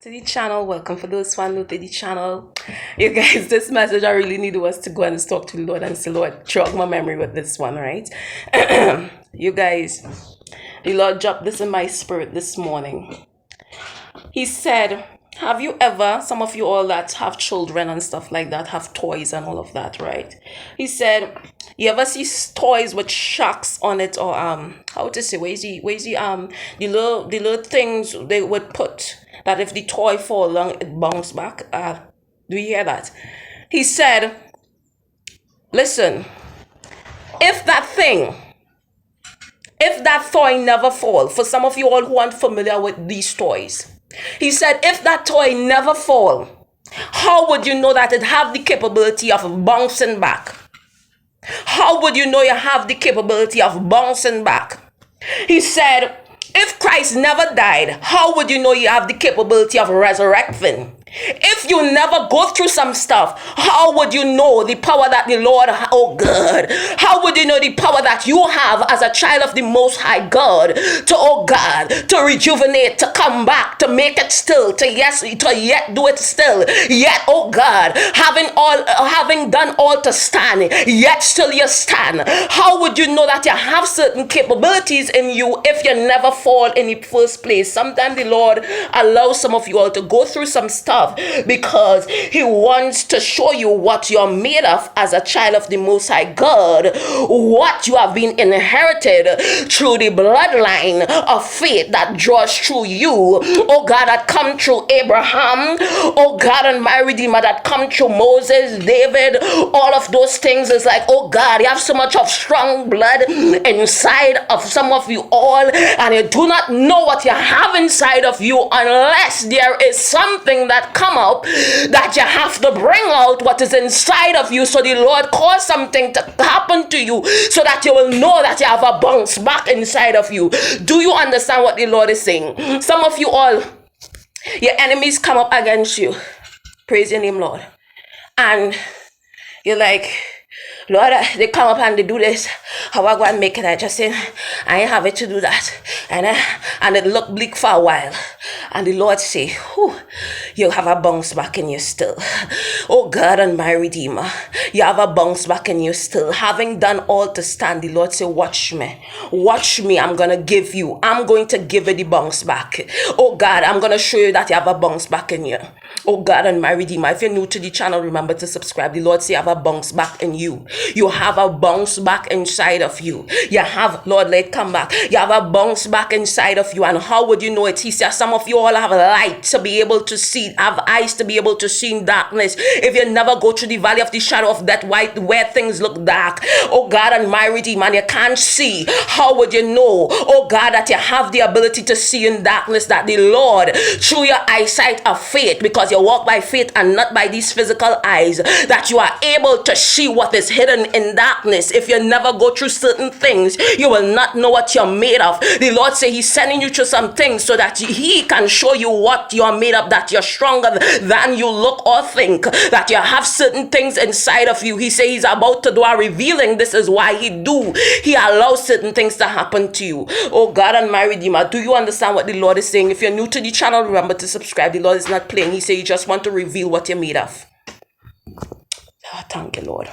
to the channel. Welcome for those who are new to the channel. You guys, this message I really need was to go and talk to the Lord and say, Lord, jog my memory with this one, right? You guys, the Lord dropped this in my spirit this morning. He said, have you ever, some of you all that have children and stuff like that, have toys and all of that, right? He said, you ever see toys with shocks on it, or how to say, the little things they would put that if the toy fall down, it bounce back? Do you hear that? He said, listen, if that toy never fall, for some of you all who aren't familiar with these toys, he said, if that toy never fall, how would you know that it have the capability of bouncing back? How would you know you have the capability of bouncing back? He said, if Christ never died, how would you know you have the capability of resurrecting? If you never go through some stuff, how would you know the power that the Lord, oh God, how would you know the power that you have as a child of the Most High God to, oh God, to rejuvenate, to come back, to make it still, to yet do it still, yet, oh God, having done all to stand, yet still you stand? How would you know that you have certain capabilities in you if you never fall in the first place? Sometimes the Lord allows some of you all to go through some stuff because he wants to show you what you're made of as a child of the Most High God, what you have been inherited through the bloodline of faith that draws through you, oh God, that come through Abraham, oh God, and my Redeemer, that come through Moses, David. All of those things is like, oh God, you have so much of strong blood inside of some of you all, and you do not know what you have inside of you unless there is something that come up that you have to bring out what is inside of you. So the Lord cause something to happen to you so that you will know that you have a bounce back inside of you. Do you understand what the Lord is saying? Some of you all, your enemies come up against you. Praise your name, Lord. And you're like, Lord, they come up and they do this. How I go and make it? I just say, I ain't have it to do that. And it look bleak for a while. And the Lord say, you have a bounce back in you still. Oh God and my Redeemer, you have a bounce back in you still. Having done all to stand, the Lord say, watch me. Watch me. I'm going to give you the bounce back. Oh God, I'm going to show you that you have a bounce back in you. Oh God and my Redeemer, if you're new to the channel, remember to subscribe. The Lord say you have a bounce back in you. You have a bounce back inside of you. You have, Lord, let it come back. You have a bounce back inside of you. And how would you know it? He says some of you all have light to be able to see, have eyes to be able to see in darkness. If you never go through the valley of the shadow of death, where things look dark, oh God and my Redeemer, and you can't see, how would you know, oh God, that you have the ability to see in darkness, that the Lord, through your eyesight of faith, because you walk by faith and not by these physical eyes, that you are able to see what is hidden in darkness. If you never go through certain things, you will not know what you're made of. The Lord say he's sending you through some things so that he can show you what you're made of, that you're stronger than you look or think, that you have certain things inside of you. He say he's about to do a revealing. This is why he allows certain things to happen to you. Oh God and my Redeemer, do you understand what the Lord is saying? If you're new to the channel, remember to subscribe. The Lord is not playing. He say he just want to reveal what you're made of. Oh, thank you, Lord.